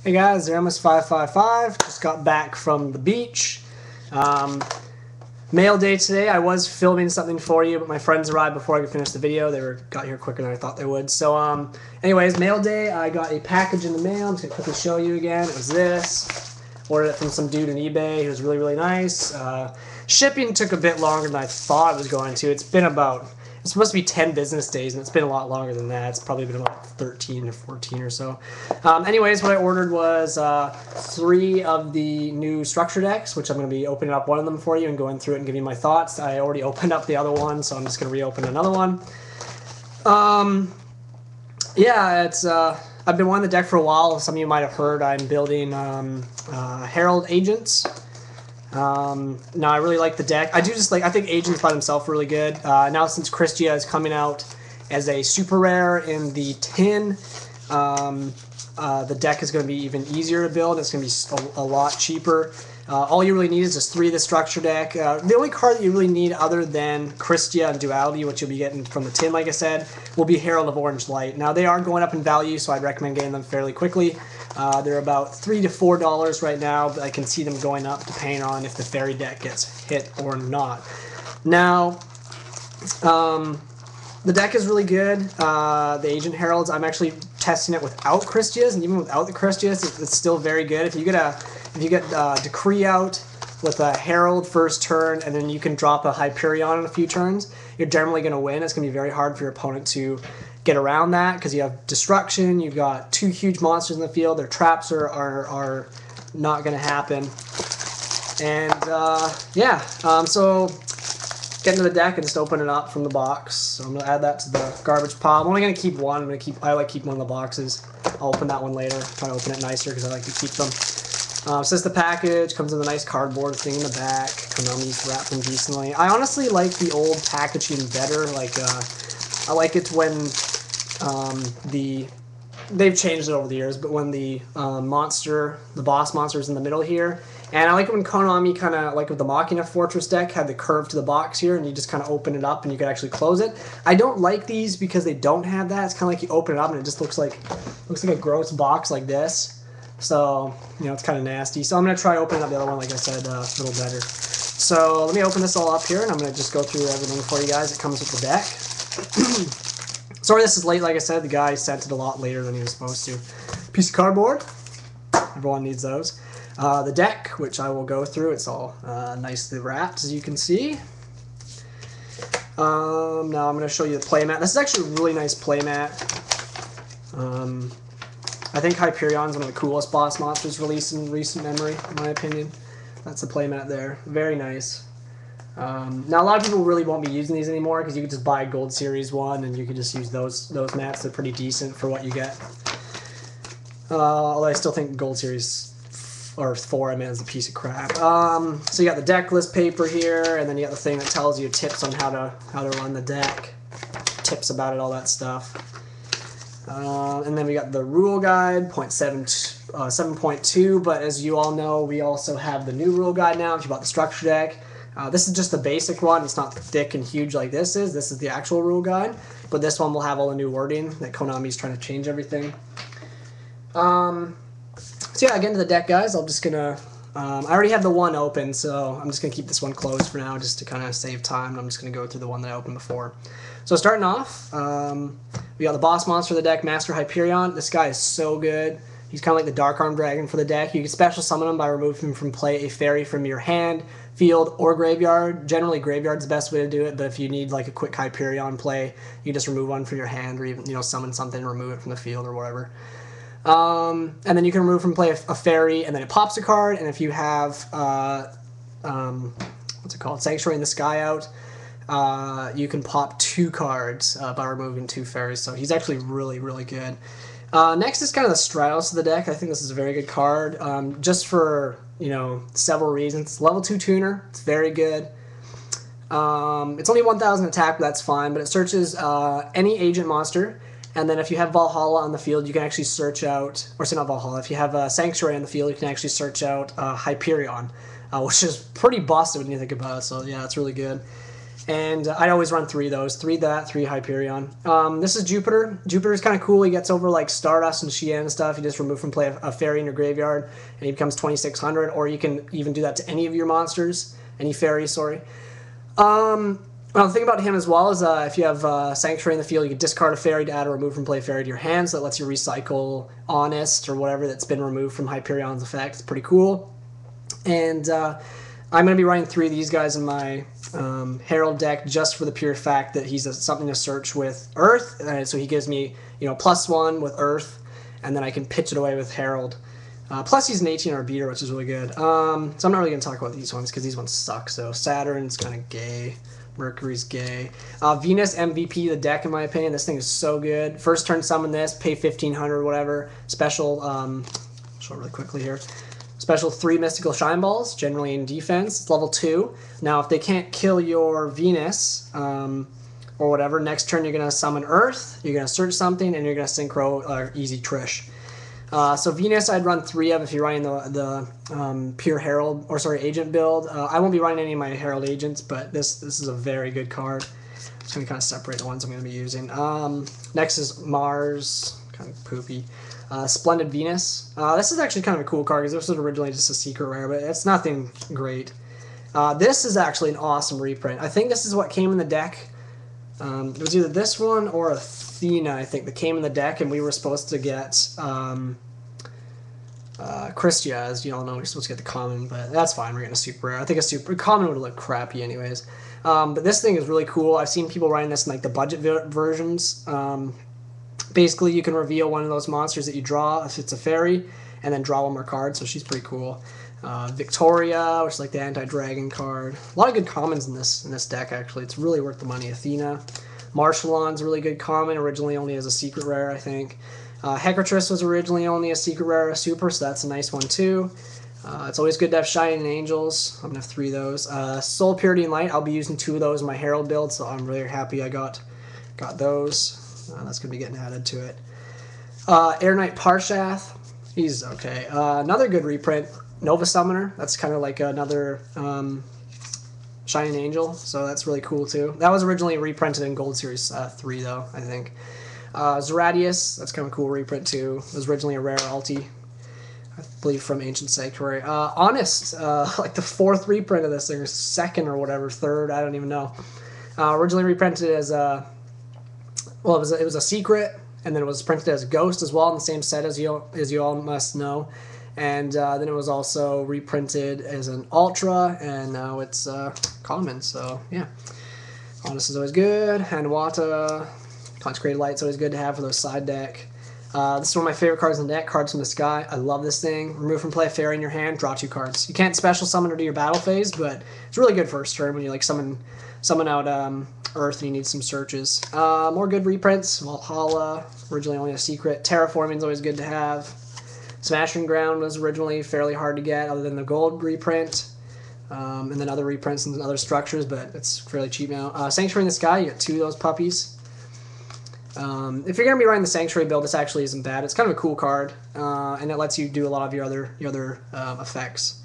Hey guys, Zeramus555. Just got back from the beach. Mail day today. I was filming something for you, but my friends arrived before I could finish the video. They got here quicker than I thought they would. So, anyways, mail day. I got a package in the mail. I'm just gonna quickly show you again. It was this. Ordered it from some dude on eBay. He was really, really nice. Shipping took a bit longer than I thought it was going to. It's supposed to be 10 business days, and it's been a lot longer than that. It's probably been about 13 or 14 or so. Anyways, what I ordered was 3 of the new structure decks, which I'm going to be opening up one of them for you and going through it and giving you my thoughts. I already opened up the other one, so I'm just going to reopen another one. Yeah, I've been wanting the deck for a while. Some of you might have heard I'm building Herald Agents. Now I really like the deck. I think Agents by themselves are really good. Now since Christia is coming out as a super rare in the tin, the deck is going to be even easier to build. It's going to be a lot cheaper. All you really need is just 3 of the structure deck. The only card that you really need other than Christia and Duality, which you'll be getting from the tin, like I said, will be Herald of Orange Light. Now they are going up in value, so I'd recommend getting them fairly quickly. They're about $3 to $4 right now, but I can see them going up depending on if the fairy deck gets hit or not. Now, the deck is really good. The Agent Heralds, I'm actually testing it without Christias, and even without the Christias, it's still very good. If you get Decree out with a Herald first turn, and then you can drop a Hyperion in a few turns, you're generally going to win. It's going to be very hard for your opponent to get around that because you have Destruction, you've got 2 huge monsters in the field, their traps are not going to happen. And yeah, so get into the deck and just open it up from the box. So I'm going to add that to the garbage pile. I'm only going to keep one. I like keep one of the boxes. I'll open that one later. Try to open it nicer because I like to keep them. So this is the package. Comes with a nice cardboard thing in the back. Konami's wrapped them decently. I honestly like the old packaging better. I like it when they've changed it over the years, but when the boss monster is in the middle here. And I like it when Konami kind of, like with the Machina Fortress deck, had the curve to the box here, and you just kind of open it up and you can actually close it. I don't like these because they don't have that. It's kind of like you open it up and it just looks like a gross box like this. So, you know, it's kind of nasty. So I'm going to try opening up the other one, like I said, a little better. So let me open this all up here, and I'm going to just go through everything for you guys that comes with the deck. Sorry this is late, like I said. The guy sent it a lot later than he was supposed to. Piece of cardboard. Everyone needs those. The deck, which I will go through. It's all nicely wrapped, as you can see. Now I'm going to show you the playmat. This is actually a really nice playmat. I think Hyperion is one of the coolest boss monsters released in recent memory, in my opinion. That's the playmat there. Very nice. Now, a lot of people really won't be using these anymore because you can just buy a Gold Series one and you can just use those mats. They're pretty decent for what you get. Although I still think Gold Series or 4, I mean, is a piece of crap. So you got the deck list paper here, and then you got the thing that tells you tips on how to run the deck, tips about it, all that stuff. And then we got the rule guide, 7.2, but as you all know, we also have the new rule guide now if you bought the structure deck. This is just the basic one. It's not thick and huge like this is. This is the actual rule guide, but this one will have all the new wording that Konami's trying to change everything. So yeah, again to the deck, guys. I'm just gonna. I already have the one open, so I'm just gonna keep this one closed for now, just to kind of save time. I'm just gonna go through the one that I opened before. So starting off, we got the boss monster of the deck, Master Hyperion. This guy is so good. He's kind of like the Dark Arm Dragon for the deck. You can special summon him by removing from play a fairy from your hand, field, or graveyard. Generally, graveyard's the best way to do it, but if you need like a quick Hyperion play, you just remove one from your hand, or even summon something and remove it from the field or whatever. And then you can remove from play a fairy, and then it pops a card. And if you have what's it called, Sanctuary in the Sky out, you can pop 2 cards by removing 2 fairies. So he's actually really, really good. Next is kind of the Stratos of the deck. I think this is a very good card, just for several reasons. Level 2 tuner. It's very good. It's only 1,000 attack, but that's fine. But it searches any agent monster. And then if you have Valhalla on the field, you can actually search out, or say not Valhalla, if you have a Sanctuary on the field, you can actually search out Hyperion, which is pretty busted when you think about it, so yeah, it's really good. And I'd always run 3 of those. 3 that, 3 Hyperion. This is Jupiter. Jupiter's kind of cool. He gets over like Stardust and Shien and stuff. You just remove from play a fairy in your graveyard, and he becomes 2600. Or you can even do that to any of your monsters. Any fairies, sorry. Well, the thing about him as well is if you have Sanctuary in the field, you can discard a fairy to add a remove from play fairy to your hand, so that lets you recycle Honest or whatever that's been removed from Hyperion's effect. It's pretty cool. And I'm going to be running 3 of these guys in my Herald deck just for the pure fact that he's something to search with Earth, so he gives me +1 with Earth, and then I can pitch it away with Herald. Plus he's an 18 beater, which is really good. So I'm not really going to talk about these ones because these ones suck. So Saturn's kind of gay. Mercury's gay. Venus MVP the deck in my opinion. This thing is so good. First turn summon this, pay 1500 whatever. Special, show it really quickly here. Special 3 Mystical Shine Balls, generally in defense. It's level 2. Now if they can't kill your Venus or whatever, next turn you're going to summon Earth, you're going to search something, and you're going to synchro Easy Trish. So Venus I'd run 3 of if you're running the pure Herald, or sorry, Agent build. I won't be running any of my Herald Agents, but this is a very good card. I'm just going to kind of separate the ones I'm going to be using. Next is Mars, kind of poopy. Splendid Venus. This is actually kind of a cool card because this was originally just a secret rare, but it's nothing great. This is actually an awesome reprint. I think this is what came in the deck. It was either this one or Athena, I think, that came in the deck, and we were supposed to get Christia, as you all know, we're supposed to get the common, but that's fine, we're getting a super rare. I think a super common would look crappy anyways. But this thing is really cool. I've seen people writing this in like the budget versions. Basically, you can reveal one of those monsters that you draw if it's a fairy, and then draw one more card, so she's pretty cool. Victoria, which is like the anti-dragon card. A lot of good commons in this deck, actually. It's really worth the money. Athena. Marshallon's a really good common, originally only as a secret rare, I think. Hecatrice was originally only a secret rare, a super, so that's a nice one too. It's always good to have Shining Angels. I'm going to have 3 of those. Soul Purity and Light, I'll be using 2 of those in my Herald build, so I'm really happy I got those. That's going to be getting added to it. Air Knight Parshath, he's okay. Another good reprint, Nova Summoner. That's kind of like another Shining Angel, so that's really cool too. That was originally reprinted in Gold Series 3 though, I think. Zeradius, that's kind of a cool reprint too. It was originally a rare ulti, I believe, from Ancient Sanctuary. Honest, like the 4th reprint of this thing, or 2nd or whatever, 3rd, I don't even know. Originally reprinted as a, well, it was a secret, and then it was printed as a ghost as well in the same set as you all must know. And then it was also reprinted as an Ultra, and now it's common, so yeah. Honest is always good. Hanwata, Consecrated Light's always good to have for those side deck. This is one of my favorite cards in the deck, Cards from the Sky. I love this thing. Remove from play a fairy in your hand, draw 2 cards. You can't special summon her to your battle phase, but it's really good first turn when you like summon out Earth and you need some searches. More good reprints. Valhalla, originally only a secret. Terraforming's always good to have. Smashing Ground was originally fairly hard to get, other than the gold reprint, and then other reprints and other structures, but it's fairly cheap now. Sanctuary in the Sky, you got 2 of those puppies. If you're going to be running the Sanctuary build, this actually isn't bad. It's kind of a cool card, and it lets you do a lot of your other effects.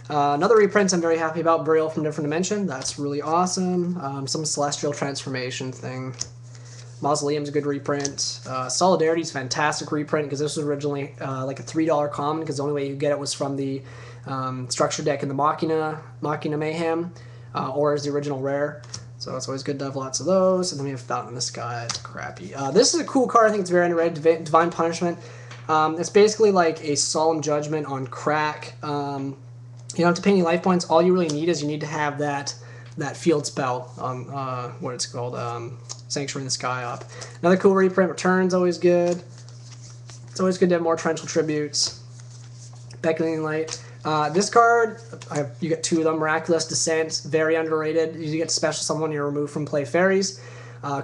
Another reprint I'm very happy about, Burial from Different Dimension. That's really awesome. Some Celestial Transformation thing. Mausoleum's a good reprint. Solidarity's fantastic reprint because this was originally like a $3 common because the only way you could get it was from the structure deck in the Machina Mayhem, or as the original rare. So it's always good to have lots of those. And then we have Fountain in the Sky. It's crappy. This is a cool card. I think it's very underrated. Divine Punishment. It's basically like a Solemn Judgment on crack. You don't have to pay any life points. All you really need is you need to have that field spell on what it's called, Sanctuary in the Sky up. Another cool reprint. Return's always good. It's always good to have more Torrential Tributes. Beckoning Light. This card, you get 2 of them. Miraculous Descent, very underrated. You get special someone you remove from play fairies.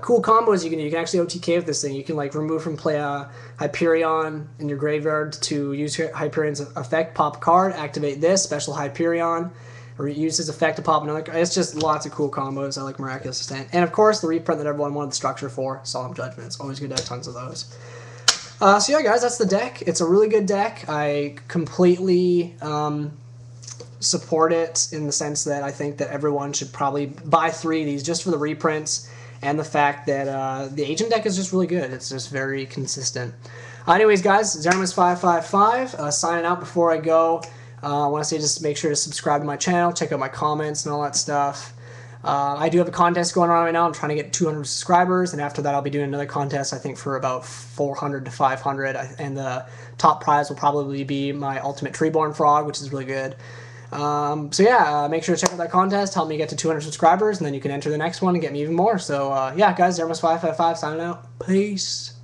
Cool combos you can actually OTK with this thing. You can like remove from play a Hyperion in your graveyard to use Hyperion's effect, pop a card, activate this special Hyperion, or use his effect to pop another card. It's just lots of cool combos. I like Miraculous Descent, and of course the reprint that everyone wanted the structure for, Solemn Judgment. It's always good to have tons of those. So yeah, guys, that's the deck. It's a really good deck. I completely support it in the sense that I think that everyone should probably buy 3 of these just for the reprints and the fact that the agent deck is just really good. It's just very consistent. Anyways, guys, Xernemus555 signing out before I go. I want to say just make sure to subscribe to my channel, check out my comments and all that stuff. I do have a contest going on right now. I'm trying to get 200 subscribers, and after that I'll be doing another contest, I think for about 400 to 500, and the top prize will probably be my Ultimate Treeborn Frog, which is really good. So yeah, make sure to check out that contest, help me get to 200 subscribers, and then you can enter the next one and get me even more. So yeah, guys, Xernemus555 signing out. Peace.